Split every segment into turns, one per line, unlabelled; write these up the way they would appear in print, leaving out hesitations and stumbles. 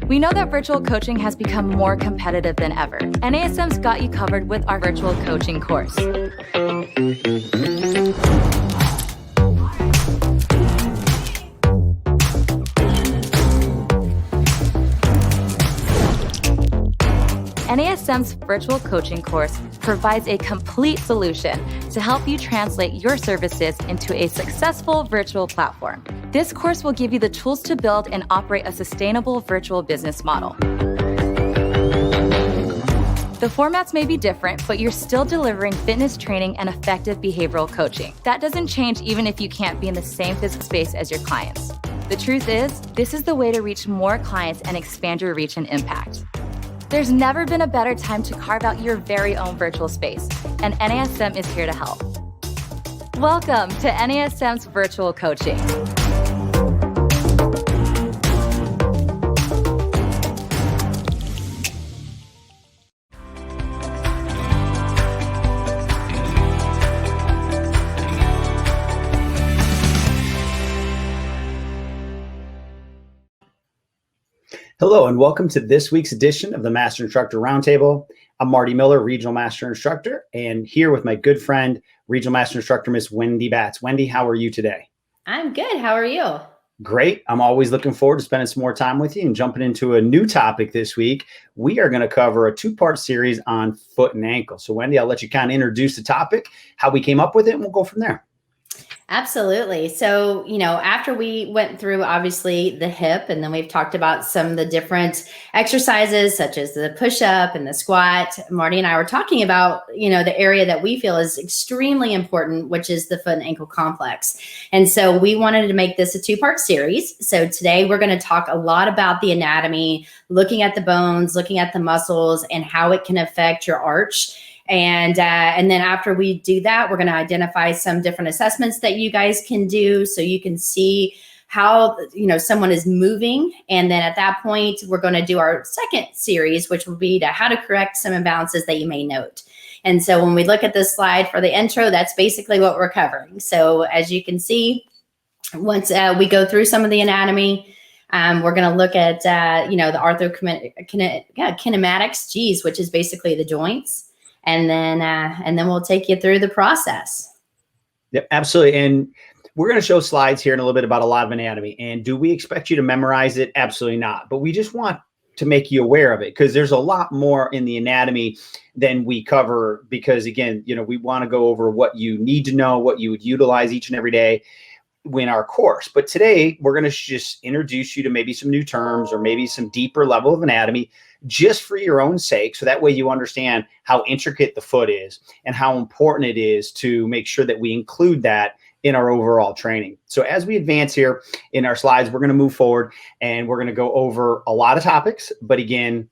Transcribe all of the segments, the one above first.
We know that virtual coaching has become more competitive than ever. NASM's got you covered with our virtual coaching course. NASM's virtual coaching course provides a complete solution to help you translate your services into a successful virtual platform. This course will give you the tools to build and operate a sustainable virtual business model. The formats may be different, but you're still delivering fitness training and effective behavioral coaching. That doesn't change even if you can't be in the same physical space as your clients. The truth is, this is the way to reach more clients and expand your reach and impact. There's never been a better time to carve out your very own virtual space, and NASM is here to help. Welcome to NASM's virtual coaching.
Hello, and welcome to this week's edition of the Master Instructor Roundtable. I'm Marty Miller, Regional Master Instructor, and here with my good friend, Regional Master Instructor, Miss Wendy Batts. Wendy, how are you today?
I'm good. How are you?
Great. I'm always looking forward to spending some more time with you and jumping into a new topic this week. We are going to cover a two-part series on foot and ankle. So, Wendy, I'll let you kind of introduce the topic, how we came up with it, and we'll go from there.
Absolutely. So, after we went through obviously the hip, and then we've talked about some of the different exercises such as the push-up and the squat, Marty and I were talking about, the area that we feel is extremely important, which is the foot and ankle complex. And so we wanted to make this a two-part series. So today we're going to talk a lot about the anatomy, looking at the bones, looking at the muscles, and how it can affect your arch. And then after we do that, we're going to identify some different assessments that you guys can do so you can see how, someone is moving. And then at that point, we're going to do our second series, which will be to how to correct some imbalances that you may note. And so when we look at this slide for the intro, that's basically what we're covering. So as you can see, once we go through some of the anatomy, we're going to look at, the kinematics, which is basically the joints. And then we'll take you through the process.
Yep, absolutely. And we're going to show slides here in a little bit about a lot of anatomy. And do we expect you to memorize it? Absolutely not. But we just want to make you aware of it because there's a lot more in the anatomy than we cover because, again, we want to go over what you need to know, what you would utilize each and every day in our course. But today we're going to just introduce you to maybe some new terms or maybe some deeper level of anatomy just for your own sake. So that way you understand how intricate the foot is and how important it is to make sure that we include that in our overall training. So as we advance here in our slides, we're going to move forward and we're going to go over a lot of topics. But again,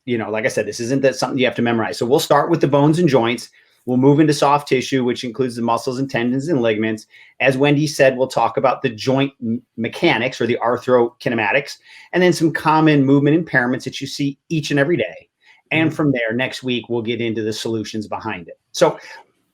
like I said, this isn't something you have to memorize. So we'll start with the bones and joints. We'll move into soft tissue, which includes the muscles and tendons and ligaments. As Wendy said, we'll talk about the joint mechanics or the arthrokinematics, and then some common movement impairments that you see each and every day. And from there, next week, we'll get into the solutions behind it. So,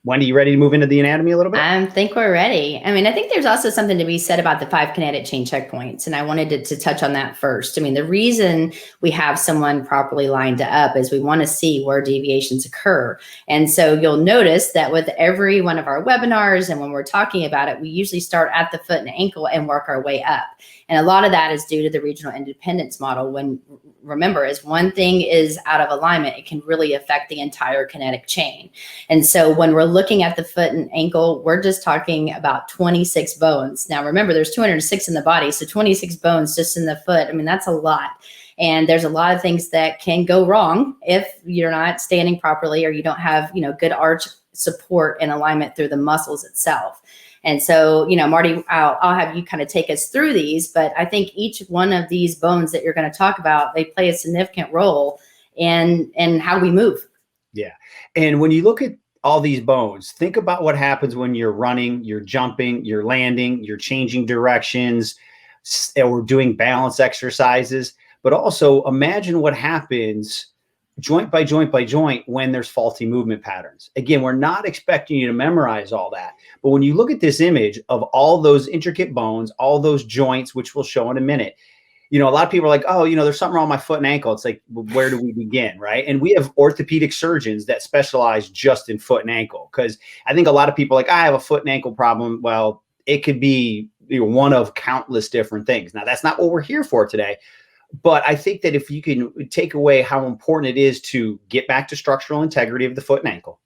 Wendy, you ready to move into the anatomy a little bit?
I think we're ready. I think there's also something to be said about the 5 kinetic chain checkpoints. And I wanted to touch on that first. The reason we have someone properly lined up is we want to see where deviations occur. And so you'll notice that with every one of our webinars and when we're talking about it, we usually start at the foot and ankle and work our way up. And a lot of that is due to the regional independence model. When remember, as one thing is out of alignment, it can really affect the entire kinetic chain. And so when we're looking at the foot and ankle, we're just talking about 26 bones. Now, remember, there's 206 in the body. So 26 bones just in the foot. That's a lot. And there's a lot of things that can go wrong if you're not standing properly or you don't have, good arch support and alignment through the muscles itself. And so, Marty, I'll have you kind of take us through these, but I think each one of these bones that you're going to talk about, they play a significant role in how we move.
Yeah. And when you look at all these bones, think about what happens when you're running, you're jumping, you're landing, you're changing directions, or doing balance exercises. But also imagine what happens joint by joint by joint when there's faulty movement patterns. Again, we're not expecting you to memorize all that. But when you look at this image of all those intricate bones, all those joints, which we'll show in a minute, a lot of people are like, oh, there's something wrong with my foot and ankle. It's like, well, where do we begin, right? And we have orthopedic surgeons that specialize just in foot and ankle, because I think a lot of people are like, I have a foot and ankle problem. Well, it could be one of countless different things. Now, that's not what we're here for today. But I think that if you can take away how important it is to get back to structural integrity of the foot and ankle,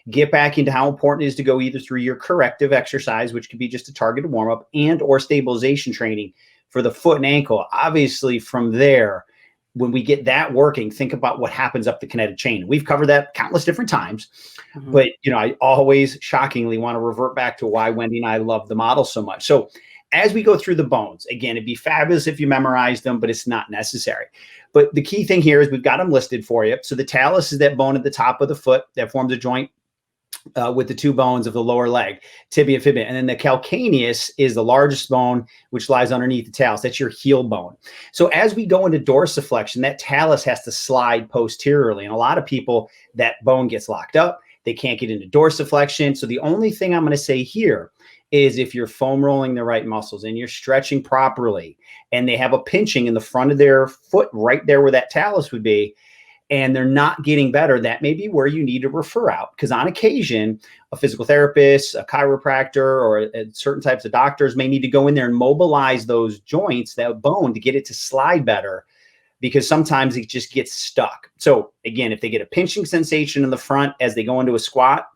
get back into how important it is to go either through your corrective exercise, which could be just a targeted warm-up, and or stabilization training for the foot and ankle. Obviously, from there, when we get that working, think about what happens up the kinetic chain. We've covered that countless different times, but I always shockingly want to revert back to why Wendy and I love the model so much. So as we go through the bones, again, it'd be fabulous if you memorize them, but it's not necessary. But the key thing here is we've got them listed for you. So the talus is that bone at the top of the foot that forms a joint with the two bones of the lower leg, tibia and fibula. And then the calcaneus is the largest bone, which lies underneath the talus. That's your heel bone. So as we go into dorsiflexion, that talus has to slide posteriorly. And a lot of people, that bone gets locked up. They can't get into dorsiflexion. So the only thing I'm going to say here is if you're foam rolling the right muscles and you're stretching properly, and they have a pinching in the front of their foot right there where that talus would be, and they're not getting better, that may be where you need to refer out. Because on occasion, a physical therapist, a chiropractor, or certain types of doctors may need to go in there and mobilize those joints, that bone, to get it to slide better, because sometimes it just gets stuck. So again, if they get a pinching sensation in the front as they go into a squat,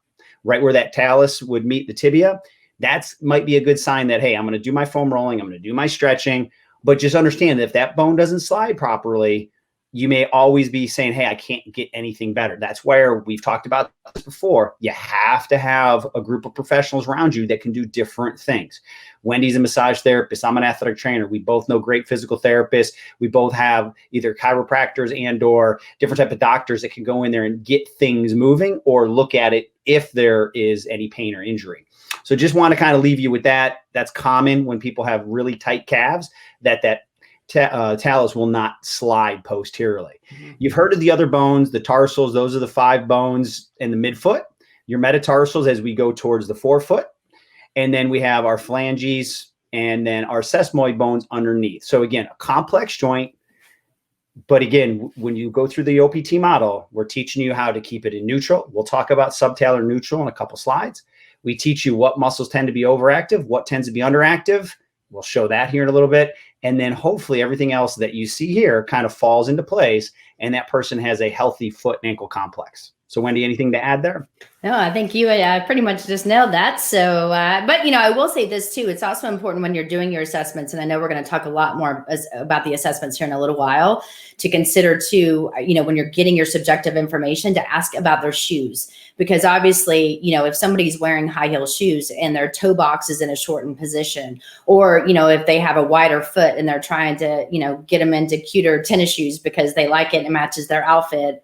right where that talus would meet the tibia, that might be a good sign that, hey, I'm going to do my foam rolling, I'm going to do my stretching. But just understand that if that bone doesn't slide properly, you may always be saying, hey, I can't get anything better. That's where we've talked about this before. You have to have a group of professionals around you that can do different things. Wendy's a massage therapist. I'm an athletic trainer. We both know great physical therapists. We both have either chiropractors and or different type of doctors that can go in there and get things moving or look at it if there is any pain or injury. So just want to kind of leave you with that. That's common when people have really tight calves, that talus will not slide posteriorly. You've heard of the other bones, the tarsals. Those are the 5 bones in the midfoot. Your metatarsals as we go towards the forefoot. And then we have our phalanges and then our sesamoid bones underneath. So again, a complex joint. But again, when you go through the OPT model, we're teaching you how to keep it in neutral. We'll talk about subtalar neutral in a couple slides. We teach you what muscles tend to be overactive, what tends to be underactive. We'll show that here in a little bit. And then hopefully everything else that you see here kind of falls into place, and that person has a healthy foot and ankle complex. So Wendy, anything to add there?
No, I think you pretty much just nailed that. So, but I will say this too. It's also important when you're doing your assessments, and I know we're going to talk a lot more about the assessments here in a little while, to consider too, when you're getting your subjective information, to ask about their shoes. Because obviously, if somebody's wearing high heel shoes and their toe box is in a shortened position, or, if they have a wider foot and they're trying to, get them into cuter tennis shoes because they like it and it matches their outfit,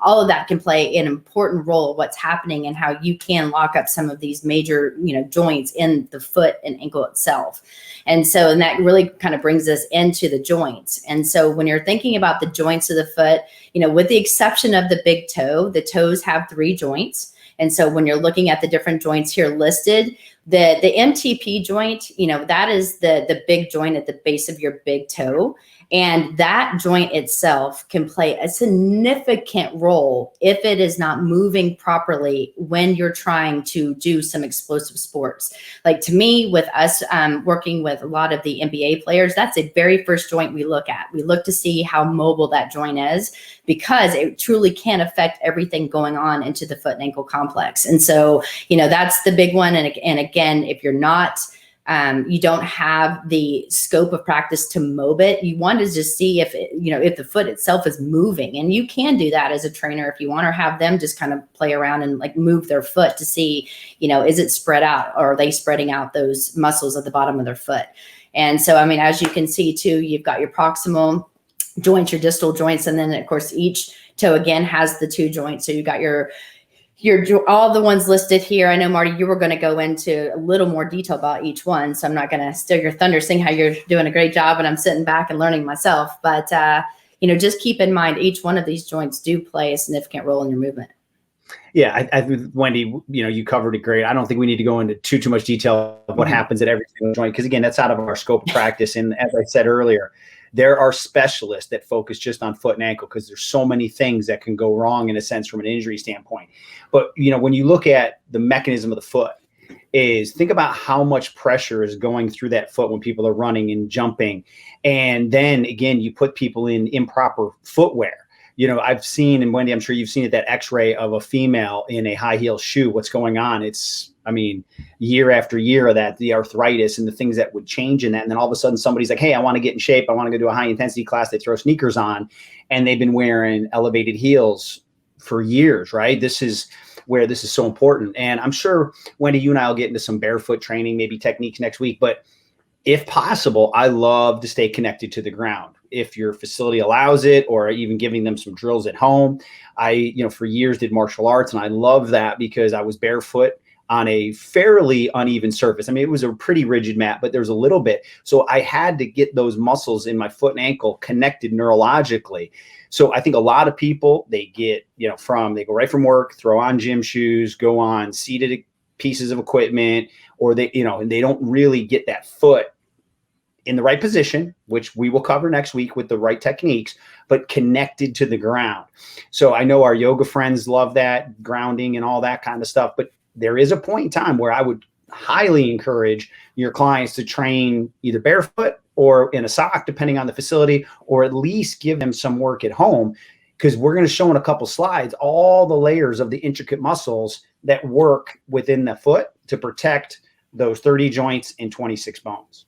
all of that can play an important role of what's happening and how you can lock up some of these major, joints in the foot and ankle itself. And that really kind of brings us into the joints. And so when you're thinking about the joints of the foot, with the exception of the big toe, the toes have 3 joints. And so when you're looking at the different joints here listed, the MTP joint, that is the big joint at the base of your big toe. And that joint itself can play a significant role if it is not moving properly when you're trying to do some explosive sports. Like, to me, with us working with a lot of the NBA players, that's the very first joint we look at. We look to see how mobile that joint is, because it truly can affect everything going on into the foot and ankle complex. And so, that's the big one. And again, if you're not you don't have the scope of practice to mob it, you want to just see if if the foot itself is moving. And you can do that as a trainer if you want, or have them just kind of play around and like move their foot to see, is it spread out, or are they spreading out those muscles at the bottom of their foot? And so, as you can see too, you've got your proximal joints, your distal joints, and then of course each toe again has the 2 joints. So you got your all the ones listed here. I know, Marty, you were going to go into a little more detail about each one, so I'm not going to steal your thunder, seeing how you're doing a great job and I'm sitting back and learning myself. But, just keep in mind, each one of these joints do play a significant role in your movement.
Yeah, I think, Wendy, you covered it great. I don't think we need to go into too much detail of what happens at every single joint, because again, that's out of our scope of practice. And as I said earlier, There are specialists that focus just on foot and ankle because there's so many things that can go wrong in a sense from an injury standpoint. But, when you look at the mechanism of the foot, is think about how much pressure is going through that foot when people are running and jumping. And then again, you put people in improper footwear. I've seen, and Wendy, I'm sure you've seen it, that x-ray of a female in a high heel shoe, what's going on. It's, year after year of that, the arthritis and the things that would change in that. And then all of a sudden somebody's like, hey, I want to get in shape. I want to go do a high intensity class. They throw sneakers on and they've been wearing elevated heels for years, right? This is where this is so important. And I'm sure, Wendy, you and I will get into some barefoot training, maybe techniques next week. But if possible, I love to stay connected to the ground. If your facility allows it, or even giving them some drills at home. I, for years did martial arts, and I love that because I was barefoot on a fairly uneven surface. It was a pretty rigid mat, but there was a little bit. So I had to get those muscles in my foot and ankle connected neurologically. So I think a lot of people, they get, they go right from work, throw on gym shoes, go on seated pieces of equipment, or they, and they don't really get that foot in the right position, which we will cover next week with the right techniques, but connected to the ground. So I know our yoga friends love that, grounding and all that kind of stuff, but there is a point in time where I would highly encourage your clients to train either barefoot or in a sock, depending on the facility, or at least give them some work at home, because we're going to show in a couple slides all the layers of the intricate muscles that work within the foot to protect those 30 joints and 26 bones.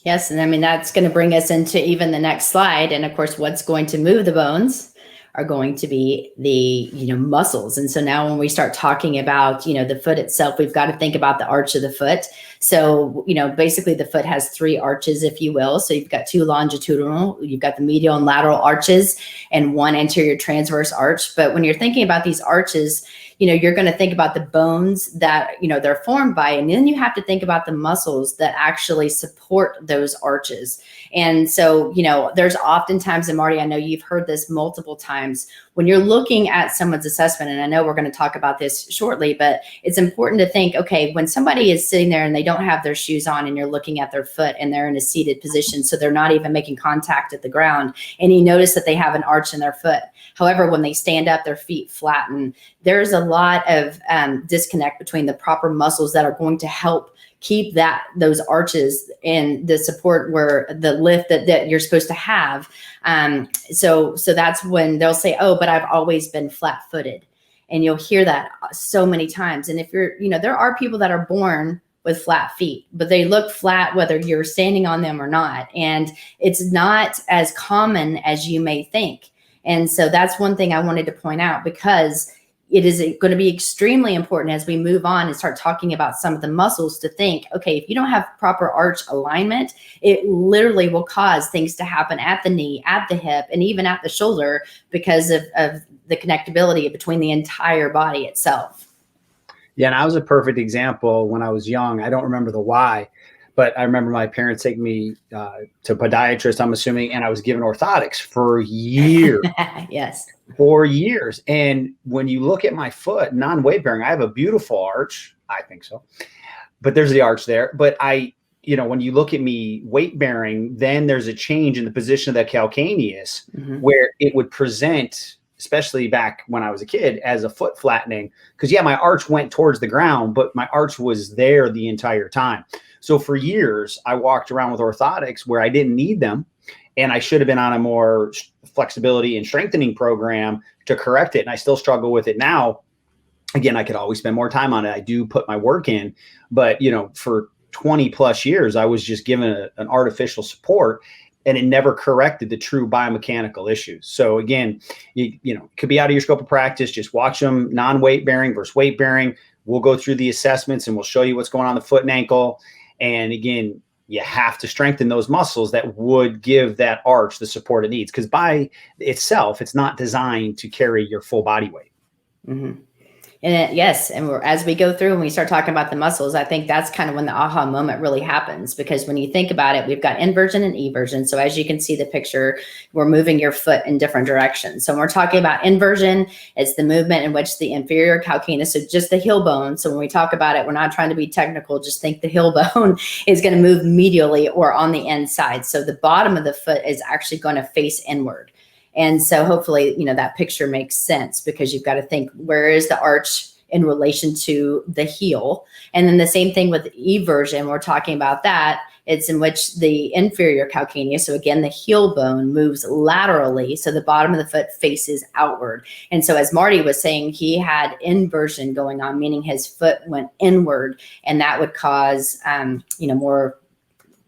Yes. And that's going to bring us into even the next slide. And of course, what's going to move the bones are going to be the, muscles. And so now when we start talking about, the foot itself, we've got to think about the arch of the foot. So, basically the foot has 3 arches, if you will. So you've got 2 longitudinal, you've got the medial and lateral arches, and 1 anterior transverse arch. But when you're thinking about these arches, you're going to think about the bones that, they're formed by, and then you have to think about the muscles that actually support those arches. And so, there's oftentimes, and Marty, I know you've heard this multiple times, when you're looking at someone's assessment, and I know we're going to talk about this shortly, but it's important to think, okay, when somebody is sitting there and they don't have their shoes on and you're looking at their foot and they're in a seated position, so they're not even making contact at the ground, and you notice that they have an arch in their foot. However, when they stand up, their feet flatten. There's a lot of disconnect between the proper muscles that are going to help keep those arches and the support where the lift that you're supposed to have. So that's when they'll say, oh, but I've always been flat footed. And you'll hear that so many times. And if you're, there are people that are born with flat feet, but they look flat whether you're standing on them or not. And it's not as common as you may think. And so that's one thing I wanted to point out, because it is going to be extremely important as we move on and start talking about some of the muscles to think, okay, if you don't have proper arch alignment, it literally will cause things to happen at the knee, at the hip, and even at the shoulder because of the connectability between the entire body itself.
Yeah, and I was a perfect example when I was young. I don't remember the why, but I remember my parents taking me to a podiatrist, I'm assuming, and I was given orthotics for years.
Yes.
4 years. And when you look at my foot, non-weight bearing, I have a beautiful arch. I think so. But there's the arch there. But when you look at me weight bearing, then there's a change in the position of the calcaneus, where it would present, especially back when I was a kid, as a foot flattening. Because my arch went towards the ground, but my arch was there the entire time. So for years, I walked around with orthotics where I didn't need them. And I should have been on a more flexibility and strengthening program to correct it. And I still struggle with it now. Again, I could always spend more time on it. I do put my work in, but for 20 plus years, I was just given an artificial support, and it never corrected the true biomechanical issues. So again, it could be out of your scope of practice. Just watch them, non-weight bearing versus weight bearing. We'll go through the assessments and we'll show you what's going on the foot and ankle. And again, you have to strengthen those muscles that would give that arch the support it needs. Because by itself, it's not designed to carry your full body weight.
Mm-hmm. Yes. And as we go through and we start talking about the muscles, I think that's kind of when the aha moment really happens, because when you think about it, we've got inversion and eversion. So as you can see the picture, we're moving your foot in different directions. So when we're talking about inversion, it's the movement in which the inferior calcaneus, so just the heel bone. So when we talk about it, we're not trying to be technical, just think the heel bone is going to move medially or on the inside. So the bottom of the foot is actually going to face inward. And so hopefully, that picture makes sense, because you've got to think, where is the arch in relation to the heel? And then the same thing with eversion, we're talking about that. It's in which the inferior calcaneus, so again, the heel bone moves laterally. So the bottom of the foot faces outward. And so as Marty was saying, he had inversion going on, meaning his foot went inward, and that would cause, more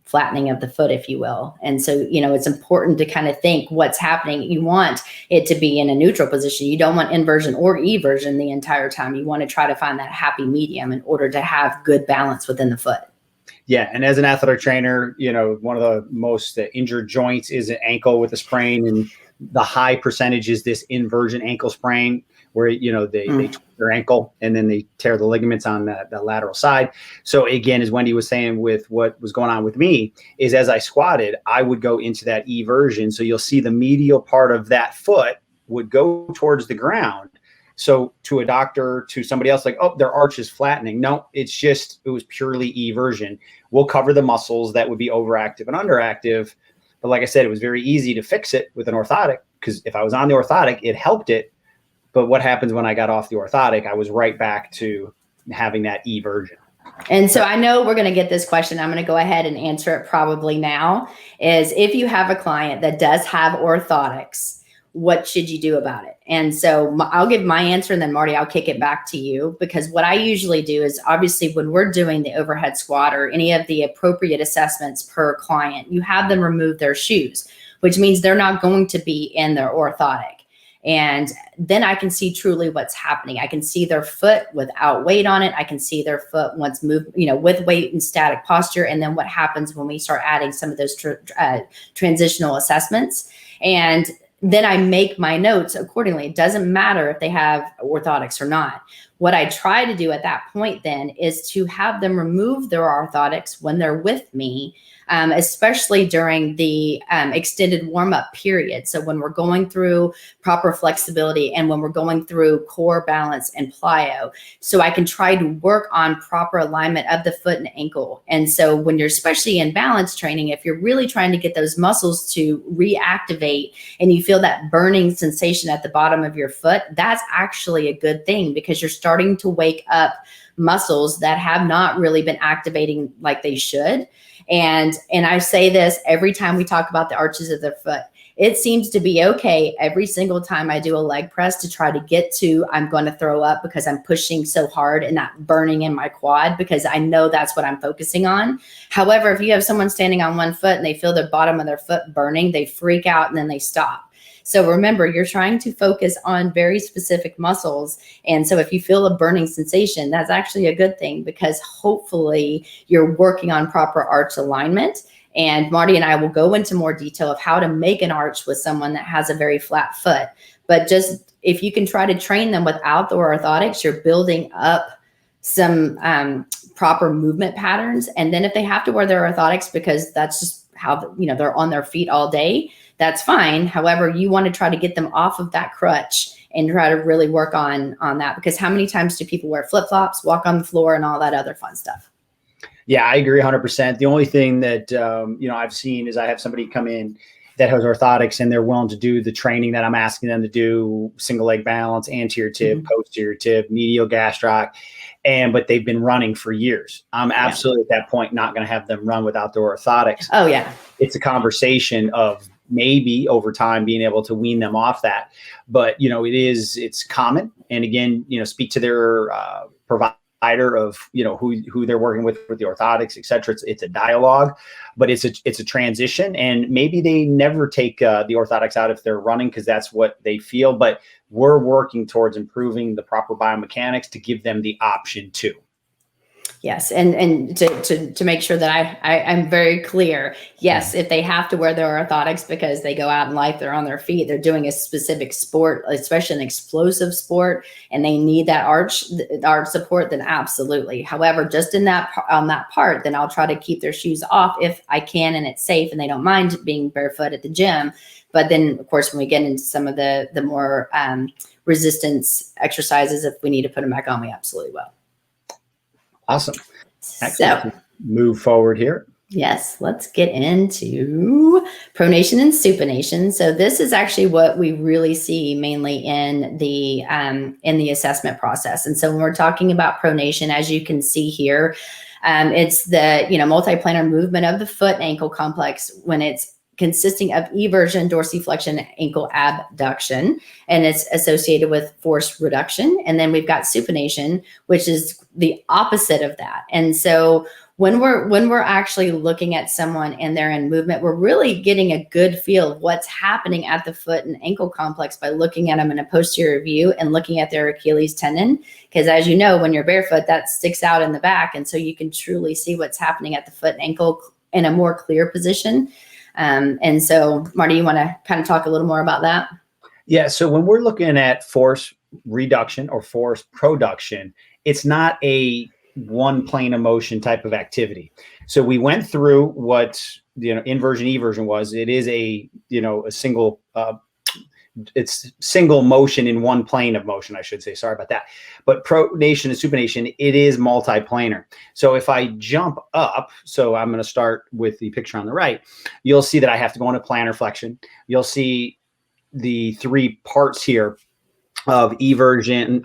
flattening of the foot, if you will. And so, it's important to kind of think what's happening. You want it to be in a neutral position. You don't want inversion or eversion the entire time. You want to try to find that happy medium in order to have good balance within the foot.
Yeah. And as an athletic trainer, one of the most injured joints is an ankle with a sprain, and the high percentage is this inversion ankle sprain, where, they twist their ankle and then they tear the ligaments on the lateral side. So again, as Wendy was saying, with what was going on with me, is as I squatted, I would go into that eversion. So you'll see the medial part of that foot would go towards the ground. So to a doctor, to somebody else, like, oh, their arch is flattening. No, it was purely eversion. We'll cover the muscles that would be overactive and underactive. But like I said, it was very easy to fix it with an orthotic, because if I was on the orthotic, it helped it. But what happens when I got off the orthotic? I was right back to having that eversion.
And so I know we're going to get this question. I'm going to go ahead and answer it probably now. Is if you have a client that does have orthotics, what should you do about it? And so I'll give my answer, and then Marty, I'll kick it back to you, because what I usually do is, obviously when we're doing the overhead squat or any of the appropriate assessments per client, you have them remove their shoes, which means they're not going to be in their orthotic. And then I can see truly what's happening. I can see their foot without weight on it. I can see their foot once moved, with weight and static posture. And then what happens when we start adding some of those transitional assessments. And then I make my notes accordingly. It doesn't matter if they have orthotics or not. What I try to do at that point then is to have them remove their orthotics when they're with me, especially during the extended warm-up period. So when we're going through proper flexibility and when we're going through core balance and plyo, so I can try to work on proper alignment of the foot and ankle. And so when you're especially in balance training, if you're really trying to get those muscles to reactivate and you feel that burning sensation at the bottom of your foot, that's actually a good thing, because you're starting to wake up muscles that have not really been activating like they should. And I say this every time we talk about the arches of the foot. It seems to be okay every single time I do a leg press to try to get to, I'm going to throw up because I'm pushing so hard and not burning in my quad, because I know that's what I'm focusing on. However, if you have someone standing on one foot and they feel the bottom of their foot burning, they freak out and then they stop. So remember, you're trying to focus on very specific muscles. And so if you feel a burning sensation, that's actually a good thing, because hopefully you're working on proper arch alignment. And Marty and I will go into more detail of how to make an arch with someone that has a very flat foot. But just if you can try to train them without the orthotics, you're building up some proper movement patterns. And then if they have to wear their orthotics because that's just how, they're on their feet all day, that's fine. However, you want to try to get them off of that crutch and try to really work on that, because how many times do people wear flip-flops, walk on the floor, and all that other fun stuff?
Yeah, I agree 100%. The only thing that, I've seen is I have somebody come in that has orthotics and they're willing to do the training that I'm asking them to do: single leg balance, anterior tib, posterior tib, medial gastroc. But they've been running for years. I'm absolutely at that point not going to have them run without their orthotics.
Oh yeah.
It's a conversation of maybe over time being able to wean them off that. But, it's common. And again, speak to their provider of, who they're working with the orthotics, et cetera. It's a dialogue, but it's a transition. And maybe they never take the orthotics out if they're running, because that's what they feel. But we're working towards improving the proper biomechanics to give them the option to.
Yes. And to make sure that I'm very clear. Yes. If they have to wear their orthotics because they go out in life, they're on their feet, they're doing a specific sport, especially an explosive sport, and they need that arch support, then absolutely. However, just on that part, then I'll try to keep their shoes off if I can, and it's safe and they don't mind being barefoot at the gym. But then of course, when we get into some of the more resistance exercises, if we need to put them back on, we absolutely will.
Awesome. Excellent. So, move forward here.
Yes, let's get into pronation and supination. So this is actually what we really see mainly in the assessment process. And so when we're talking about pronation, as you can see here, it's the multiplanar movement of the foot and ankle complex when it's consisting of eversion, dorsiflexion, ankle abduction, and it's associated with force reduction. And then we've got supination, which is the opposite of that. And so when we're actually looking at someone and they're in movement, we're really getting a good feel of what's happening at the foot and ankle complex by looking at them in a posterior view and looking at their Achilles tendon. Because as you know, when you're barefoot, that sticks out in the back. And so you can truly see what's happening at the foot and ankle in a more clear position. And so, Marty, you want to kind of talk a little more about that?
Yeah. So when we're looking at force reduction or force production, it's not a one plane of motion type of activity. So we went through what, inversion, eversion was. It is a single, it's single motion in one plane of motion, I should say. Sorry about that. But pronation and supination, it is multiplanar. So if I jump up, so I'm going to start with the picture on the right, you'll see that I have to go into plantar flexion. You'll see the three parts here of supination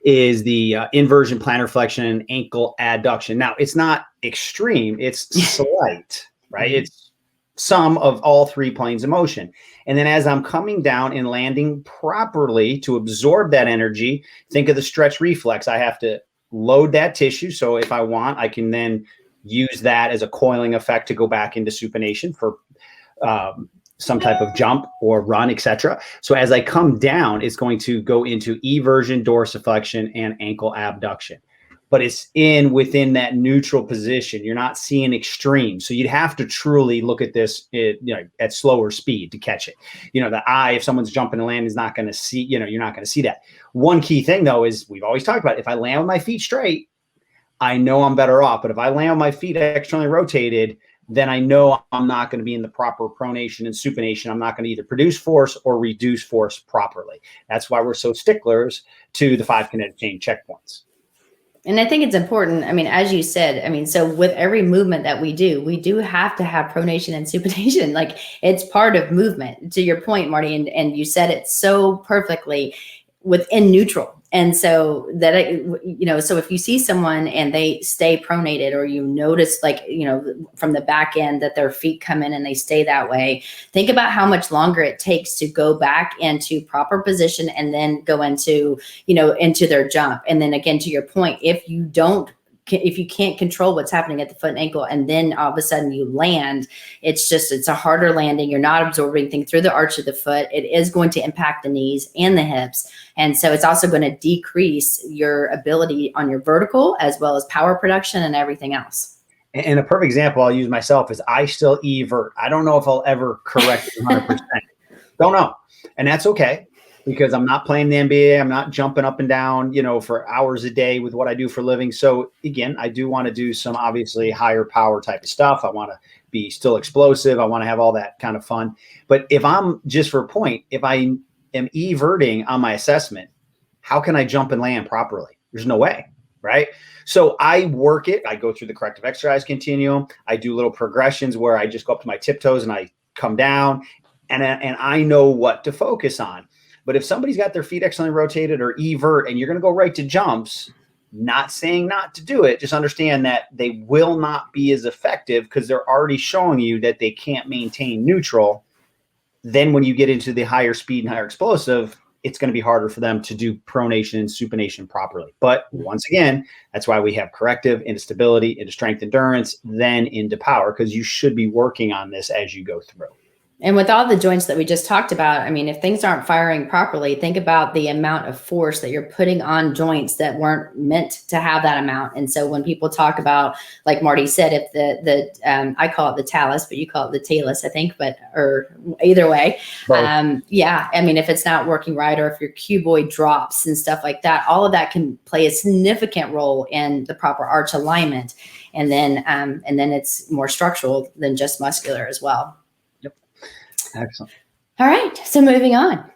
is the inversion, plantar flexion, ankle adduction. Now, it's not extreme, it's slight, right? It's some of all three planes of motion. And then as I'm coming down and landing properly to absorb that energy, think of the stretch reflex. I have to load that tissue. So if I want, I can then use that as a coiling effect to go back into supination for some type of jump or run, etc. So as I come down, it's going to go into eversion, dorsiflexion, and ankle abduction. But it's within that neutral position. You're not seeing extreme. So you'd have to truly look at this at slower speed to catch it. The eye, if someone's jumping and landing, is not going to see, you're not going to see that. One key thing though, is we've always talked about, if I land with my feet straight, I know I'm better off. But if I land with my feet externally rotated, then I know I'm not going to be in the proper pronation and supination. I'm not going to either produce force or reduce force properly. That's why we're so sticklers to the 5 kinetic chain checkpoints.
And I think it's important. I mean, as you said, so with every movement that we do have to have pronation and supination. Like, it's part of movement, to your point, Marty, and you said it so perfectly, within neutral. And so that, so if you see someone and they stay pronated, or you notice, from the back end that their feet come in and they stay that way, think about how much longer it takes to go back into proper position and then go into, into their jump. And then again, to your point, if you can't control what's happening at the foot and ankle, and then all of a sudden you land, it's a harder landing. You're not absorbing anything through the arch of the foot. It is going to impact the knees and the hips. And so it's also going to decrease your ability on your vertical, as well as power production and everything else.
And a perfect example I'll use myself is I still evert. I don't know if I'll ever correct it 100%. Don't know. And that's okay, because I'm not playing the NBA. I'm not jumping up and down, for hours a day with what I do for a living. So again, I do want to do some obviously higher power type of stuff. I want to be still explosive. I want to have all that kind of fun. But if I'm, just for a point, if I am everting on my assessment, how can I jump and land properly? There's no way, right? So I work it. I go through the corrective exercise continuum. I do little progressions where I just go up to my tiptoes and I come down, and I know what to focus on. But if somebody's got their feet externally rotated or evert, and you're going to go right to jumps, not saying not to do it, just understand that they will not be as effective because they're already showing you that they can't maintain neutral. Then when you get into the higher speed and higher explosive, it's going to be harder for them to do pronation and supination properly. But once again, that's why we have corrective into stability, into strength endurance, then into power, because you should be working on this as you go through.
And with all the joints that we just talked about, I mean, if things aren't firing properly, think about the amount of force that you're putting on joints that weren't meant to have that amount. And so when people talk about, like Marty said, if I call it the talus, but you call it the talus, I think, or either way. Yeah. I mean, if it's not working right, or if your cuboid drops and stuff like that, all of that can play a significant role in the proper arch alignment. And then it's more structural than just muscular as well.
Excellent.
All right. So moving on.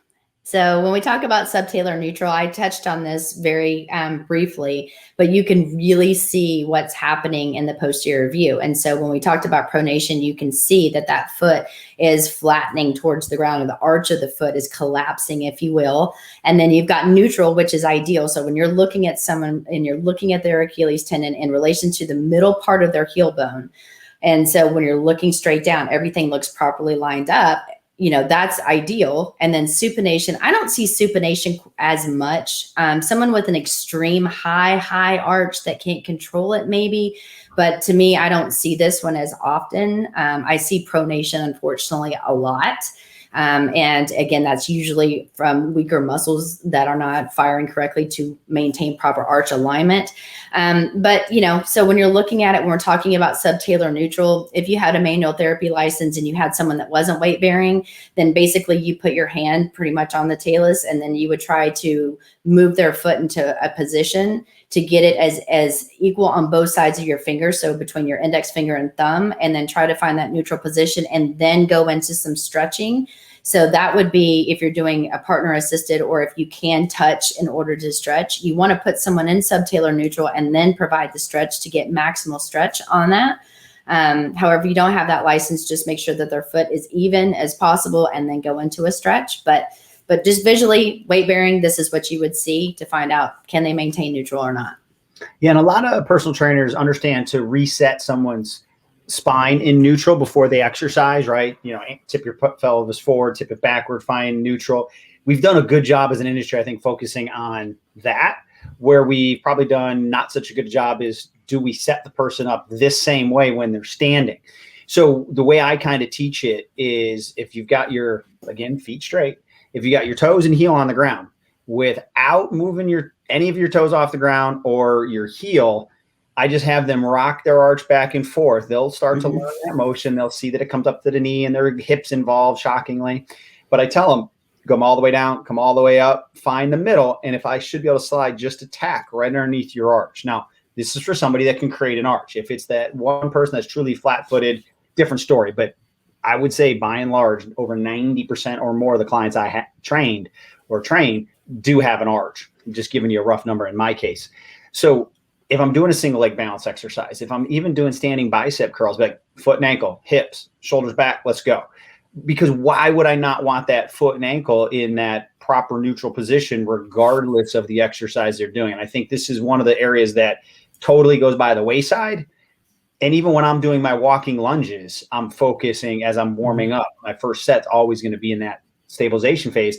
So when we talk about subtalar neutral, I touched on this very briefly, but you can really see what's happening in the posterior view. And so when we talked about pronation, you can see that foot is flattening towards the ground, or the arch of the foot is collapsing, if you will. And then you've got neutral, which is ideal. So when you're looking at someone and you're looking at their Achilles tendon in relation to the middle part of their heel bone, and so when you're looking straight down, everything looks properly lined up. That's ideal. And then supination, I don't see supination as much. Someone with an extreme high arch that can't control it, maybe. But to me, I don't see this one as often. I see pronation, unfortunately, a lot. And again, that's usually from weaker muscles that are not firing correctly to maintain proper arch alignment. But so when you're looking at it, when we're talking about subtalar neutral, if you had a manual therapy license and you had someone that wasn't weight bearing, then basically you put your hand pretty much on the talus, and then you would try to move their foot into a position to get it as equal on both sides of your fingers. So between your index finger and thumb, and then try to find that neutral position and then go into some stretching. So that would be if you're doing a partner assisted, or if you can touch in order to stretch, you want to put someone in subtalar neutral and then provide the stretch to get maximal stretch on that. However, you don't have that license, just make sure that their foot is even as possible and then go into a stretch. But just visually, weight bearing, this is what you would see to find out, can they maintain neutral or not?
Yeah, and a lot of personal trainers understand to reset someone's spine in neutral before they exercise, right? Tip your pelvis forward, tip it backward, find neutral. We've done a good job as an industry, I think, focusing on that. Where we've probably done not such a good job is, do we set the person up this same way when they're standing? So the way I kind of teach it is, if you've got your, again, feet straight, if you got your toes and heel on the ground without moving any of your toes off the ground or your heel, I just have them rock their arch back and forth. They'll start to learn that motion. They'll see that it comes up to the knee and their hips involved, shockingly. But I tell them, come all the way down, come all the way up, find the middle. And if I should be able to slide, just a tack right underneath your arch. Now, this is for somebody that can create an arch. If it's that one person that's truly flat-footed, different story. But I would say, by and large, over 90% or more of the clients I train do have an arch. I'm just giving you a rough number in my case. So if I'm doing a single leg balance exercise, if I'm even doing standing bicep curls, like foot and ankle, hips, shoulders back, let's go. Because why would I not want that foot and ankle in that proper neutral position, regardless of the exercise they're doing? And I think this is one of the areas that totally goes by the wayside. And even when I'm doing my walking lunges, I'm focusing as I'm warming up. My first set's always going to be in that stabilization phase.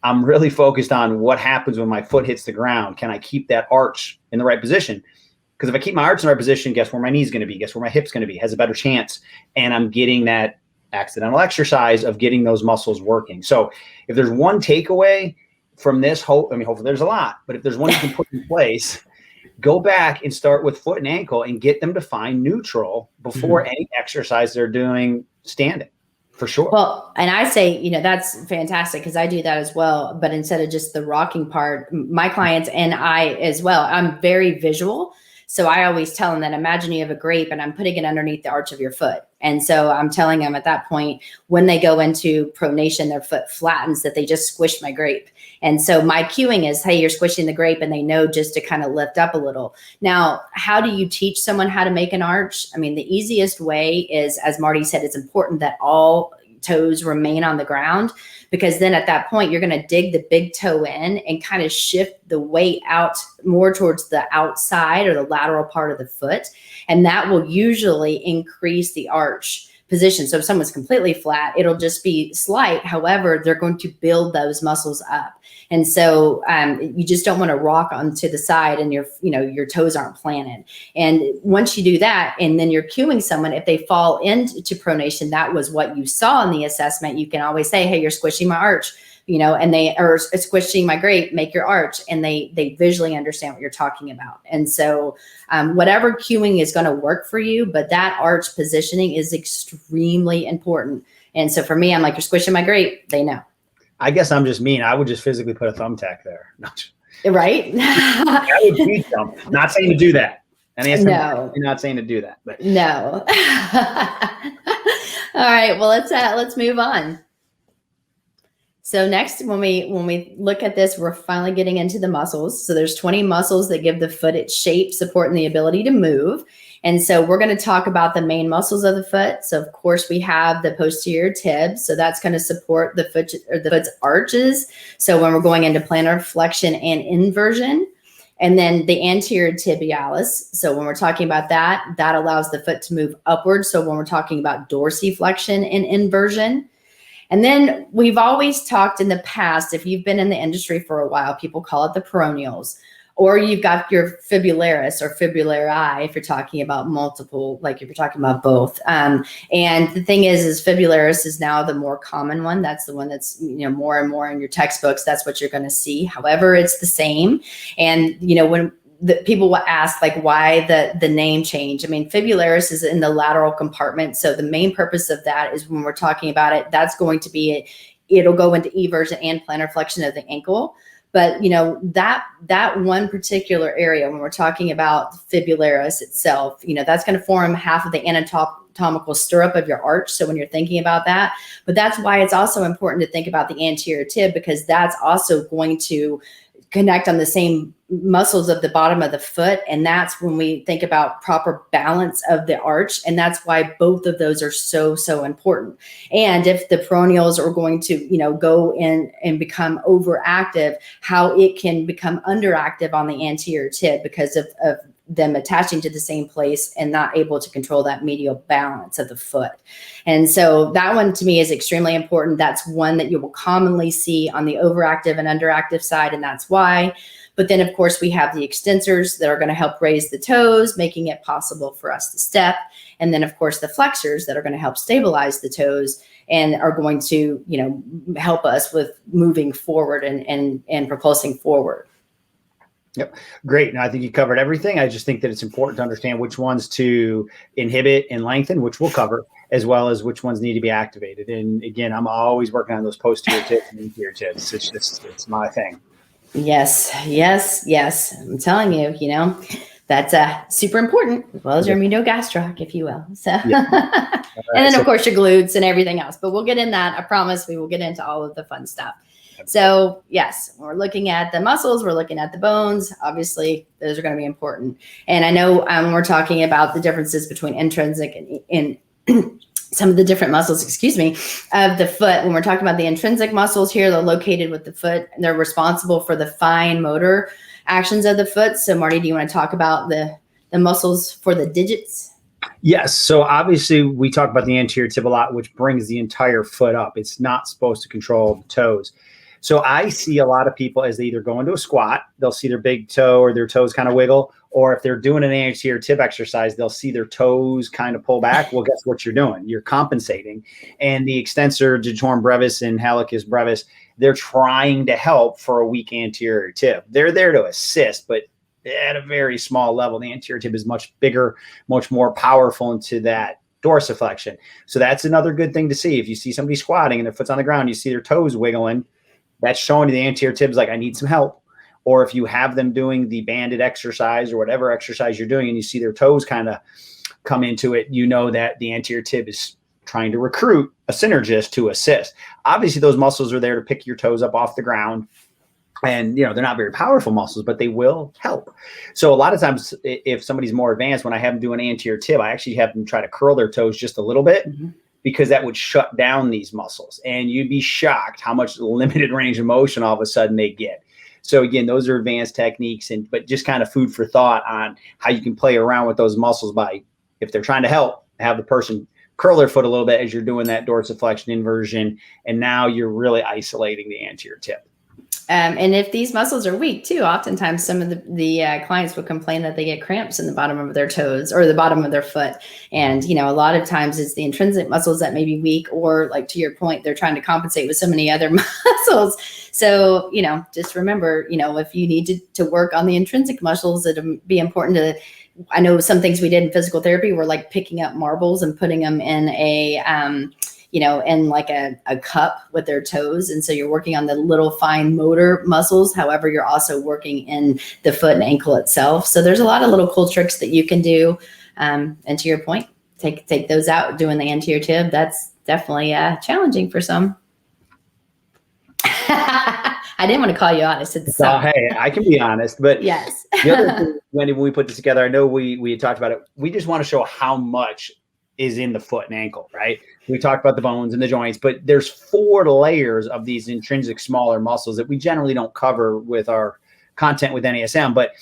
I'm really focused on what happens when my foot hits the ground. Can I keep that arch in the right position? Because if I keep my arch in the right position, guess where my knee's going to be? Guess where my hip's going to be? Has a better chance. And I'm getting that accidental exercise of getting those muscles working. So if there's one takeaway from this, hopefully there's a lot, but if there's one you can put in place, go back and start with foot and ankle and get them to find neutral before any exercise they're doing standing. For sure.
Well, and I say, that's fantastic, because I do that as well. But instead of just the rocking part, my clients and I as well, I'm very visual. So I always tell them that, imagine you have a grape and I'm putting it underneath the arch of your foot. And so I'm telling them at that point, when they go into pronation, their foot flattens, that they just squished my grape. And so my cueing is, hey, you're squishing the grape, and they know just to kind of lift up a little. Now, how do you teach someone how to make an arch? I mean, the easiest way is, as Marty said, it's important that all toes remain on the ground, because then at that point, you're going to dig the big toe in and kind of shift the weight out more towards the outside or the lateral part of the foot. And that will usually increase the arch position. So if someone's completely flat, it'll just be slight. However, they're going to build those muscles up. And so you just don't want to rock onto the side and your toes aren't planted. And once you do that, and then you're cueing someone, if they fall into pronation, that was what you saw in the assessment, you can always say, hey, you're squishing my arch, and they are squishing my grate, make your arch, and they visually understand what you're talking about. And so whatever cueing is going to work for you, but that arch positioning is extremely important. And so for me, I'm like, you're squishing my grate, they know.
I guess I'm just mean. I would just physically put a thumbtack there.
Right?
I would beat them. Not saying to do that.
No.
You're not saying to do that. But.
No. All right. Well, let's move on. So next, when we look at this, we're finally getting into the muscles. So there's 20 muscles that give the foot its shape, support, and the ability to move. And so we're going to talk about the main muscles of the foot. So of course we have the posterior tib. So that's going to support the foot's arches. So when we're going into plantar flexion and inversion, and then the anterior tibialis. So when we're talking about that allows the foot to move upward. So when we're talking about dorsiflexion and inversion. And then we've always talked in the past, if you've been in the industry for a while, people call it the peroneals, or you've got your fibularis or fibulari if you're talking about multiple, like if you're talking about both. And the thing is fibularis is now the more common one. That's the one that's, more and more in your textbooks. That's what you're going to see. However, it's the same. And, when people will ask, like, why the name change? I mean, fibularis is in the lateral compartment. So the main purpose of that is when we're talking about it, that's going to be, it'll go into eversion and plantar flexion of the ankle. But, that one particular area, when we're talking about fibularis itself, that's going to form half of the anatomical stirrup of your arch. So when you're thinking about that, but that's why it's also important to think about the anterior tib, because that's also going to connect on the same muscles of the bottom of the foot. And that's when we think about proper balance of the arch. And that's why both of those are so, so important. And if the peroneals are going to, go in and become overactive, how it can become underactive on the anterior tib because of them attaching to the same place and not able to control that medial balance of the foot. And so that one to me is extremely important. That's one that you will commonly see on the overactive and underactive side. And that's why. But then, of course, we have the extensors that are going to help raise the toes, making it possible for us to step. And then, of course, the flexors that are going to help stabilize the toes and are going to, help us with moving forward and propulsing forward.
Yep. Great. Now, I think you covered everything. I just think that it's important to understand which ones to inhibit and lengthen, which we'll cover, as well as which ones need to be activated. And again, I'm always working on those posterior tips and anterior tips. It's my thing. Yes.
I'm telling you, that's super important, as well as your medial gastroc, if you will. So, yeah. And then of course your glutes and everything else, but we'll get in that. I promise we will get into all of the fun stuff. So yes, when we're looking at the muscles, we're looking at the bones. Obviously, those are going to be important. And I know we're talking about the differences between intrinsic and some of the different muscles, of the foot. When we're talking about the intrinsic muscles here, they're located with the foot, and they're responsible for the fine motor actions of the foot. So Marty, do you want to talk about the muscles for the digits?
Yes. So obviously we talk about the anterior tib a lot, which brings the entire foot up. It's not supposed to control the toes. So I see a lot of people as they either go into a squat, they'll see their big toe or their toes kind of wiggle, or if they're doing an anterior tib exercise, they'll see their toes kind of pull back. Well, guess what you're doing? You're compensating. And the extensor digitorum brevis and hallucis brevis, they're trying to help for a weak anterior tib. They're there to assist, but at a very small level. The anterior tib is much bigger, much more powerful into that dorsiflexion. So that's another good thing to see. If you see somebody squatting and their foot's on the ground, you see their toes wiggling, that's showing you the anterior tib's like, I need some help. Or if you have them doing the banded exercise or whatever exercise you're doing and you see their toes kind of come into it, you know that the anterior tib is trying to recruit a synergist to assist. Obviously, those muscles are there to pick your toes up off the ground. And, they're not very powerful muscles, but they will help. So a lot of times if somebody's more advanced, when I have them do an anterior tib, I actually have them try to curl their toes just a little bit. Mm-hmm. Because that would shut down these muscles. And you'd be shocked how much limited range of motion all of a sudden they get. So again, those are advanced techniques, but just kind of food for thought on how you can play around with those muscles by, if they're trying to help, have the person curl their foot a little bit as you're doing that dorsiflexion inversion. And now you're really isolating the anterior tip.
And if these muscles are weak too, oftentimes some of the clients will complain that they get cramps in the bottom of their toes or the bottom of their foot. And, you know, a lot of times it's the intrinsic muscles that may be weak, or like to your point, they're trying to compensate with so many other muscles. So, you know, just remember, you know, if you need to work on the intrinsic muscles, it'll be important to, I know some things we did in physical therapy were like picking up marbles and putting them in a, you know, in like a cup with their toes. And so you're working on the little fine motor muscles. However, you're also working in the foot and ankle itself. So there's a lot of little cool tricks that you can do. And to your point, take those out doing the anterior tib. That's definitely challenging for some. I didn't want to call you out. I said some.
Hey, I can be honest, but
yes.
The other thing, Wendy, when we put this together, I know we had talked about it. We just want to show how much is in the foot and ankle, right? We talked about the bones and the joints, but there's 4 layers of these intrinsic smaller muscles that we generally don't cover with our content with NASM, but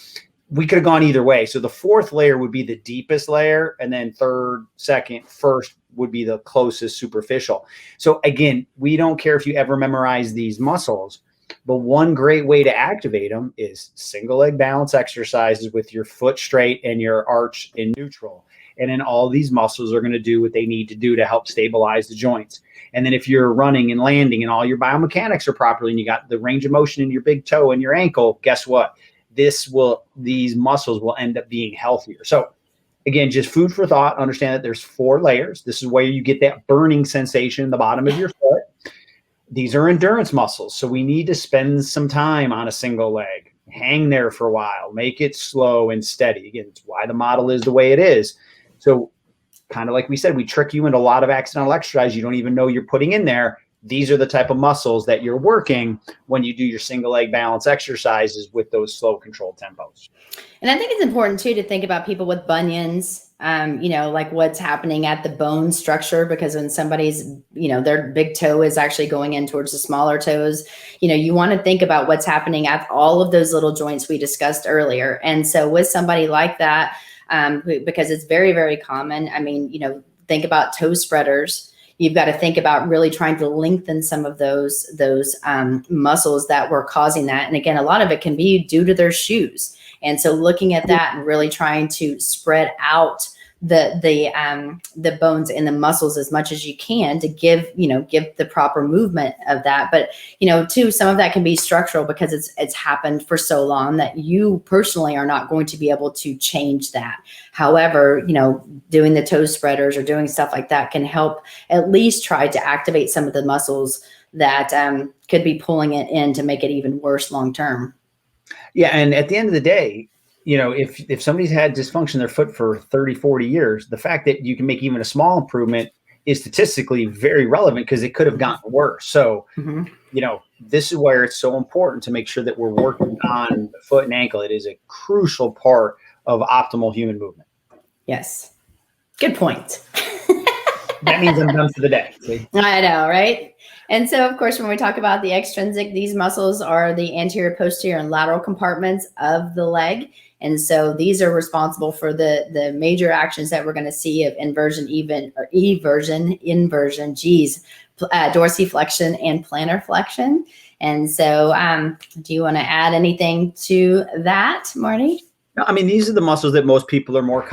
we could have gone either way. So the 4th layer would be the deepest layer, and then 3rd, 2nd, 1st would be the closest superficial. So again, we don't care if you ever memorize these muscles, but one great way to activate them is single leg balance exercises with your foot straight and your arch in neutral. And then all these muscles are going to do what they need to do to help stabilize the joints. And then if you're running and landing and all your biomechanics are properly and you got the range of motion in your big toe and your ankle, guess what? These muscles will end up being healthier. So again, just food for thought. Understand that there's 4 layers. This is where you get that burning sensation in the bottom of your foot. These are endurance muscles. So we need to spend some time on a single leg, hang there for a while, make it slow and steady. Again, it's why the model is the way it is. So kind of like we said, we trick you into a lot of accidental exercise you don't even know you're putting in there. These are the type of muscles that you're working when you do your single leg balance exercises with those slow controlled tempos.
And I think it's important too to think about people with bunions, you know, like what's happening at the bone structure, because when somebody's, you know, their big toe is actually going in towards the smaller toes, you know, you want to think about what's happening at all of those little joints we discussed earlier. And so with somebody like that, because it's very, very common. I mean, you know, think about toe spreaders. You've got to think about really trying to lengthen some of those muscles that were causing that. And again, a lot of it can be due to their shoes. And so looking at that and really trying to spread out the bones and the muscles as much as you can to give the proper movement of that. But, you know, too, some of that can be structural because it's happened for so long that you personally are not going to be able to change that. However, you know, doing the toe spreaders or doing stuff like that can help at least try to activate some of the muscles that could be pulling it in to make it even worse long term.
Yeah. And at the end of the day, you know, if somebody's had dysfunction in their foot for 30, 40 years, the fact that you can make even a small improvement is statistically very relevant because it could have gotten worse. So, you know, this is where it's so important to make sure that we're working on the foot and ankle. It is a crucial part of optimal human movement.
Yes. Good point.
That means I'm done for the day. See?
I know, right? And so, of course, when we talk about the extrinsic, these muscles are the anterior, posterior, and lateral compartments of the leg. And so these are responsible for the major actions that we're going to see of inversion, eversion, inversion, dorsiflexion, and plantar flexion. And so do you want to add anything to that, Marty?
No, I mean, these are the muscles that most people are more,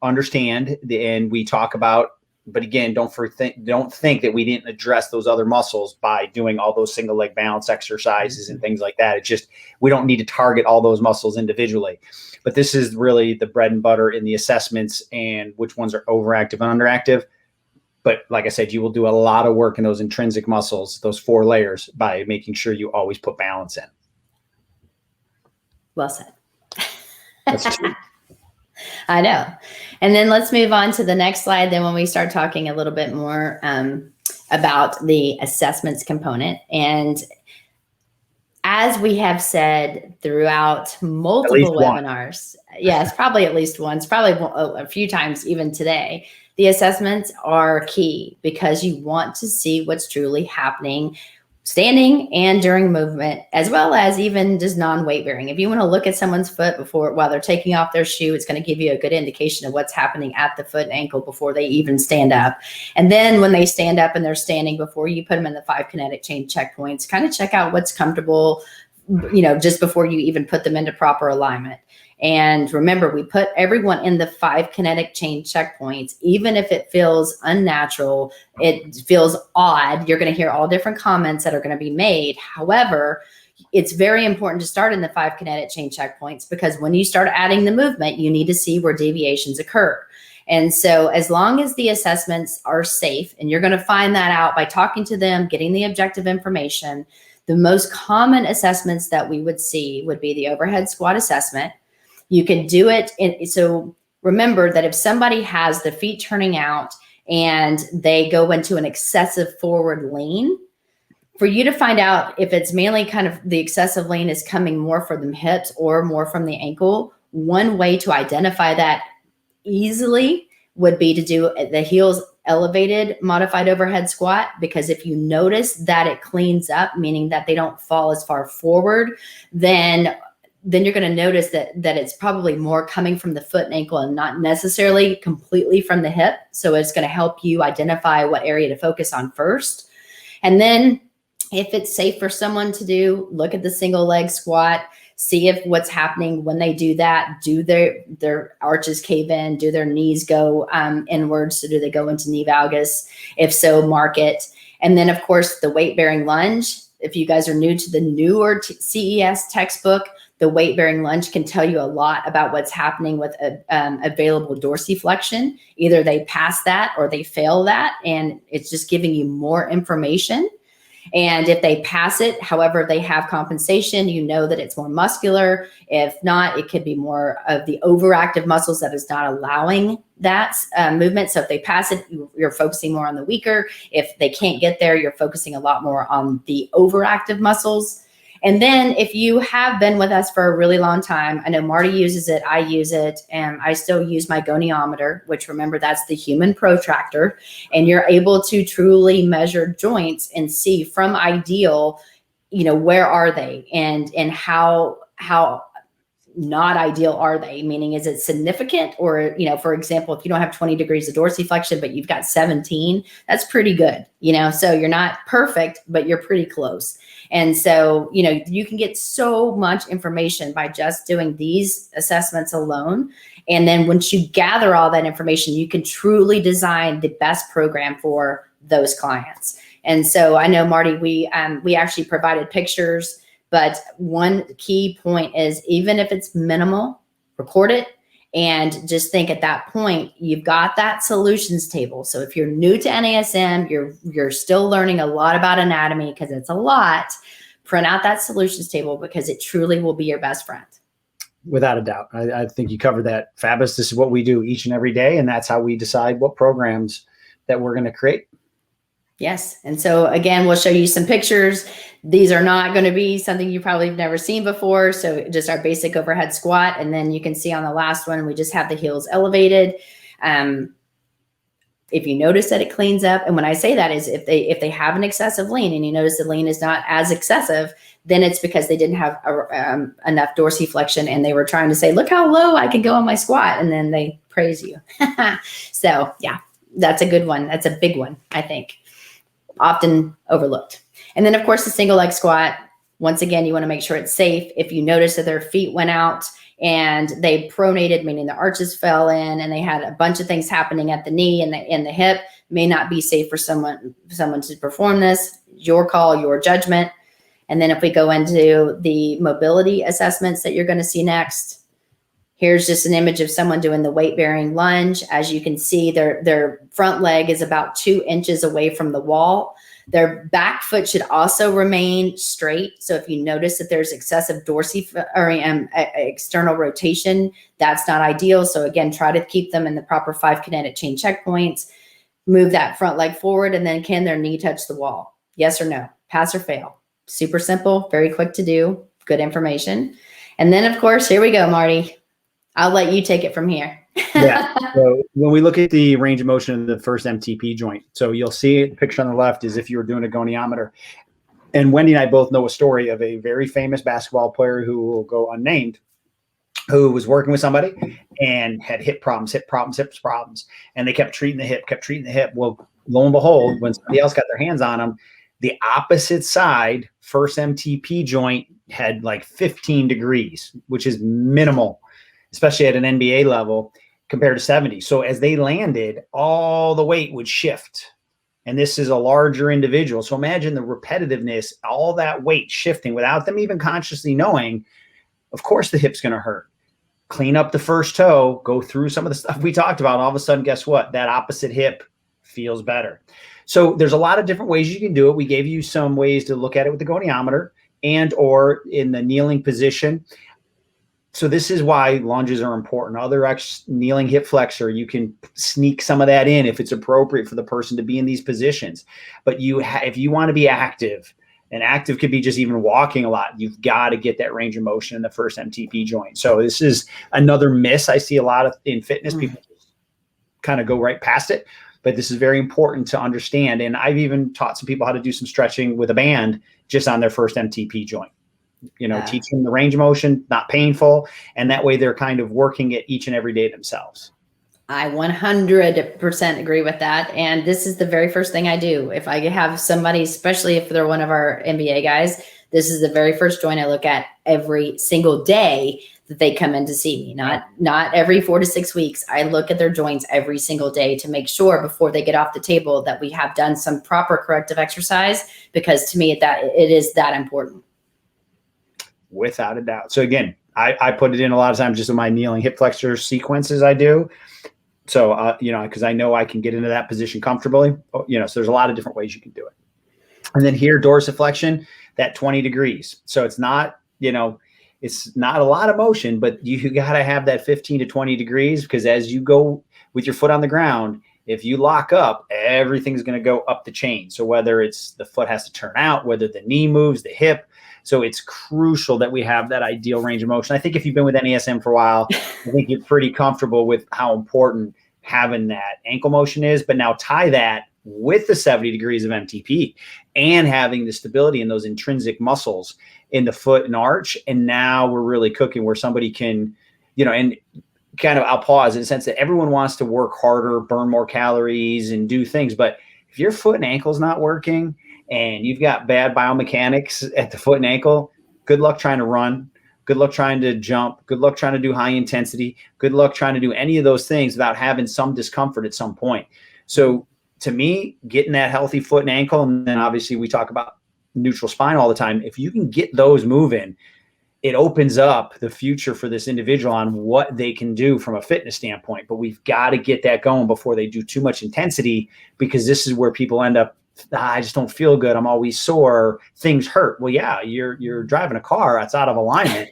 understand and we talk about. But again, don't think that we didn't address those other muscles by doing all those single leg balance exercises and things like that. It's just, we don't need to target all those muscles individually. But this is really the bread and butter in the assessments and which ones are overactive and underactive. But like I said, you will do a lot of work in those intrinsic muscles, those 4 layers, by making sure you always put balance in.
Well said.
That's true.
I know. And then let's move on to the next slide. Then when we start talking a little bit more about the assessments component. And as we have said throughout multiple webinars, yes, probably at least once, probably a few times even today, the assessments are key because you want to see what's truly happening standing and during movement, as well as even just non-weight bearing. If you want to look at someone's foot while they're taking off their shoe, it's going to give you a good indication of what's happening at the foot and ankle before they even stand up. And then when they stand up and they're standing, before you put them in the 5 kinetic chain checkpoints, kind of check out what's comfortable, just before you even put them into proper alignment. And remember, we put everyone in the 5 kinetic chain checkpoints. Even if it feels unnatural, it feels odd, you're going to hear all different comments that are going to be made. However, it's very important to start in the 5 kinetic chain checkpoints, because when you start adding the movement, you need to see where deviations occur. And so as long as the assessments are safe, and you're going to find that out by talking to them, getting the objective information, the most common assessments that we would see would be the overhead squat assessment. You can do it. So remember that if somebody has the feet turning out and they go into an excessive forward lean, for you to find out if it's mainly kind of the excessive lean is coming more from the hips or more from the ankle, one way to identify that easily would be to do the heels elevated modified overhead squat, because if you notice that it cleans up, meaning that they don't fall as far forward, then you're going to notice that it's probably more coming from the foot and ankle and not necessarily completely from the hip. So it's going to help you identify what area to focus on first. And then if it's safe for someone to do, look at the single leg squat, see if what's happening when they do that. Do their arches cave in? Do their knees go inwards? So do they go into knee valgus? If so, mark it. And then, of course, the weight-bearing lunge. If you guys are new to the newer CES textbook, the weight-bearing lunge can tell you a lot about what's happening with available dorsiflexion. Either they pass that or they fail that, and it's just giving you more information. And if they pass it, however, they have compensation, you know that it's more muscular. If not, it could be more of the overactive muscles that is not allowing that movement. So if they pass it, you're focusing more on the weaker. If they can't get there, you're focusing a lot more on the overactive muscles. And then if you have been with us for a really long time, I know Marty uses it, I use it, and I still use my goniometer, which, remember, that's the human protractor. And you're able to truly measure joints and see from ideal, where are they and how not ideal are they? Meaning, is it significant? Or, for example, if you don't have 20 degrees of dorsiflexion, but you've got 17, that's pretty good, so you're not perfect, but you're pretty close. And so, you can get so much information by just doing these assessments alone. And then once you gather all that information, you can truly design the best program for those clients. And so I know, Marty, we actually provided pictures. But one key point is, even if it's minimal, record it and just think at that point, you've got that solutions table. So if you're new to NASM, you're still learning a lot about anatomy, because it's a lot, print out that solutions table, because it truly will be your best friend.
Without a doubt. I think you covered that fabulous. This is what we do each and every day, and that's how we decide what programs that we're going to create.
Yes. And so again, we'll show you some pictures. These are not going to be something you probably have never seen before. So just our basic overhead squat. And then you can see on the last one, we just have the heels elevated. If you notice that it cleans up, and when I say that is if they have an excessive lean and you notice the lean is not as excessive, then it's because they didn't have enough dorsiflexion, and they were trying to say, look how low I can go on my squat. And then they praise you. So yeah, that's a good one. That's a big one, I think. Often overlooked. And then, of course, the single leg squat. Once again, you want to make sure it's safe. If you notice that their feet went out and they pronated, meaning the arches fell in, and they had a bunch of things happening at the knee and the hip, may not be safe for someone to perform this. Your call, your judgment. And then if we go into the mobility assessments that you're going to see next, here's just an image of someone doing the weight-bearing lunge. As you can see, their front leg is about 2 inches away from the wall. Their back foot should also remain straight. So if you notice that there's excessive external rotation, that's not ideal. So again, try to keep them in the proper 5 kinetic chain checkpoints. Move that front leg forward, and then can their knee touch the wall? Yes or no? Pass or fail? Super simple, very quick to do, good information. And then, of course, here we go, Marty. I'll let you take it from here.
Yeah. So when we look at the range of motion of the first MTP joint, so you'll see the picture on the left is if you were doing a goniometer. And Wendy and I both know a story of a very famous basketball player who will go unnamed, who was working with somebody and had hip problems. And they kept treating the hip. Well, lo and behold, when somebody else got their hands on them, the opposite side, first MTP joint, had like 15 degrees, which is minimal, especially at an NBA level compared to 70. So as they landed, all the weight would shift. And this is a larger individual. So imagine the repetitiveness, all that weight shifting without them even consciously knowing. Of course, the hip's going to hurt. Clean up the first toe, go through some of the stuff we talked about. All of a sudden, guess what? That opposite hip feels better. So there's a lot of different ways you can do it. We gave you some ways to look at it with the goniometer and or in the kneeling position. So this is why lunges are important. Other kneeling hip flexor, you can sneak some of that in if it's appropriate for the person to be in these positions. But if you want to be active, and active could be just even walking a lot, you've got to get that range of motion in the first MTP joint. So this is another miss I see a lot of in fitness. People kind of go right past it. But this is very important to understand. And I've even taught some people how to do some stretching with a band just on their first MTP joint. Teach them the range of motion, not painful. And that way they're kind of working it each and every day themselves.
I 100% agree with that. And this is the very first thing I do. If I have somebody, especially if they're one of our NBA guys, this is the very first joint I look at every single day that they come in to see me. Not every 4 to 6 weeks. I look at their joints every single day to make sure before they get off the table that we have done some proper corrective exercise, because to me that it is that important.
Without a doubt. So again, I put it in a lot of times just in my kneeling hip flexor sequences I do. So, because I know I can get into that position comfortably, so there's a lot of different ways you can do it. And then here, dorsiflexion, that 20 degrees. So it's not, it's not a lot of motion, but you got to have that 15 to 20 degrees, because as you go with your foot on the ground, if you lock up, everything's going to go up the chain. So whether it's the foot has to turn out, whether the knee moves, the hip. So it's crucial that we have that ideal range of motion. I think if you've been with NASM for a while, I think you're pretty comfortable with how important having that ankle motion is. But now tie that with the 70 degrees of MTP and having the stability in those intrinsic muscles in the foot and arch. And now we're really cooking, where somebody can, and kind of, I'll pause in the sense that everyone wants to work harder, burn more calories and do things. But if your foot and ankle is not working, and you've got bad biomechanics at the foot and ankle, good luck trying to run. Good luck trying to jump. Good luck trying to do high intensity. Good luck trying to do any of those things without having some discomfort at some point. So to me, getting that healthy foot and ankle, and then obviously we talk about neutral spine all the time. If you can get those moving, it opens up the future for this individual on what they can do from a fitness standpoint. But we've got to get that going before they do too much intensity, because this is where people end up, I just don't feel good, I'm always sore, things hurt. Well, yeah, you're driving a car that's out of alignment.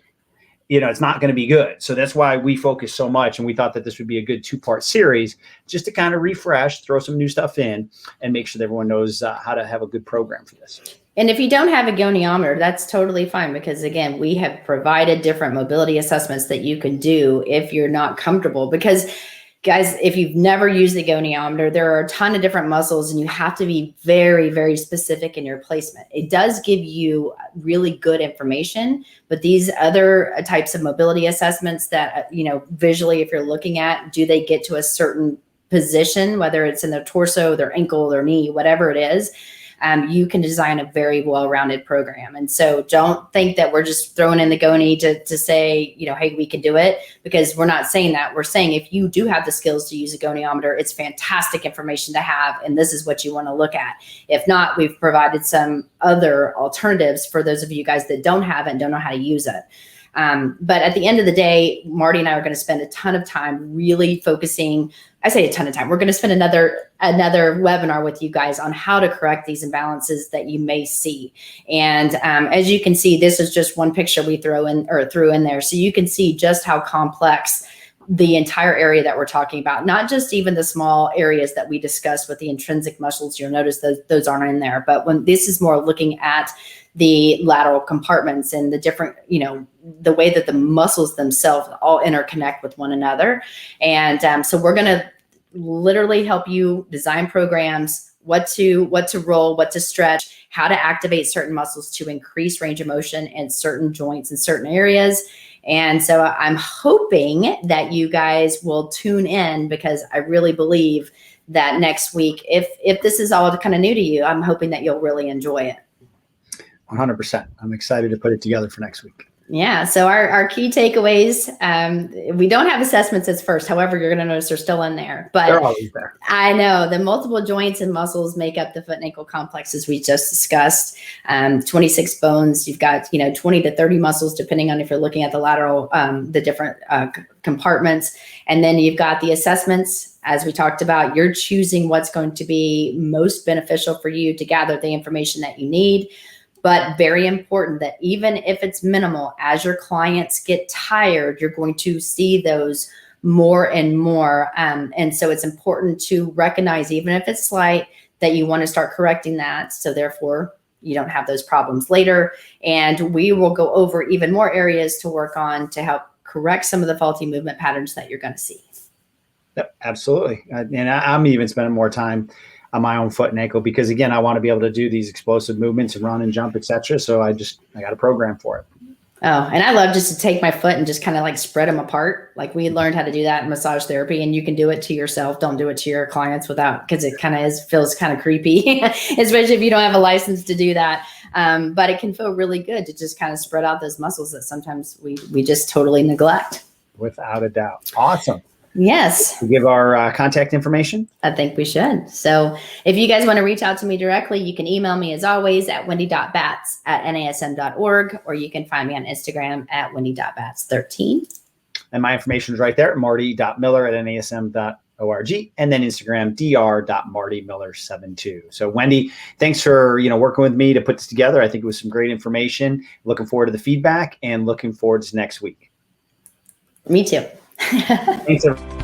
It's not going to be good. So that's why we focus so much. And we thought that this would be a good 2-part series just to kind of refresh, throw some new stuff in, and make sure that everyone knows how to have a good program for this.
And if you don't have a goniometer, that's totally fine, because again, we have provided different mobility assessments that you can do if you're not comfortable. Because guys, if you've never used the goniometer, there are a ton of different muscles, and you have to be very, very specific in your placement. It does give you really good information, but these other types of mobility assessments that, visually, if you're looking at, do they get to a certain position, whether it's in their torso, their ankle, their knee, whatever it is, you can design a very well-rounded program. And so don't think that we're just throwing in the goni to say, hey, we can do it, because we're not saying that. We're saying if you do have the skills to use a goniometer, it's fantastic information to have, and this is what you want to look at. If not, we've provided some other alternatives for those of you guys that don't have it and don't know how to use it. But at the end of the day, Marty and I are going to spend a ton of time really focusing. I say a ton of time. We're going to spend another webinar with you guys on how to correct these imbalances that you may see. And as you can see, this is just one picture we threw in there. So you can see just how complex the entire area that we're talking about, not just even the small areas that we discussed with the intrinsic muscles. You'll notice those aren't in there. But when this is more looking at the lateral compartments and the different, the way that the muscles themselves all interconnect with one another. And so we're going to literally help you design programs, what to roll, what to stretch, how to activate certain muscles to increase range of motion in certain joints in certain areas. And so I'm hoping that you guys will tune in, because I really believe that next week, if this is all kind of new to you, I'm hoping that you'll really enjoy it.
100%. I'm excited to put it together for next week.
Yeah. So our key takeaways, we don't have assessments as first. However, you're going to notice they're still in there. But
they're always there.
I know the multiple joints and muscles make up the foot and ankle complex, as we just discussed. 26 bones. You've got 20 to 30 muscles, depending on if you're looking at the lateral, the different compartments. And then you've got the assessments. As we talked about, you're choosing what's going to be most beneficial for you to gather the information that you need. But very important that even if it's minimal, as your clients get tired, you're going to see those more and more. And so it's important to recognize, even if it's slight, that you want to start correcting that. So therefore, you don't have those problems later. And we will go over even more areas to work on to help correct some of the faulty movement patterns that you're going to see.
Yep, absolutely. And I'm even spending more time on my own foot and ankle, because again, I want to be able to do these explosive movements and run and jump, etc. So I got a program for it.
Oh, and I love just to take my foot and just kind of like spread them apart. Like we learned how to do that in massage therapy, and you can do it to yourself. Don't do it to your clients because it kind of feels kind of creepy, especially if you don't have a license to do that. But it can feel really good to just kind of spread out those muscles that sometimes we just totally neglect.
Without a doubt. Awesome.
Yes.
We give our contact information.
I think we should. So if you guys want to reach out to me directly, you can email me as always at wendy.bats@nasm.org, or you can find me on Instagram at wendy.bats13.
And my information is right there, marty.miller@nasm.org, and then Instagram, dr.martymiller72. So Wendy, thanks for working with me to put this together. I think it was some great information. Looking forward to the feedback and looking forward to next week.
Me too.
Thanks, everyone.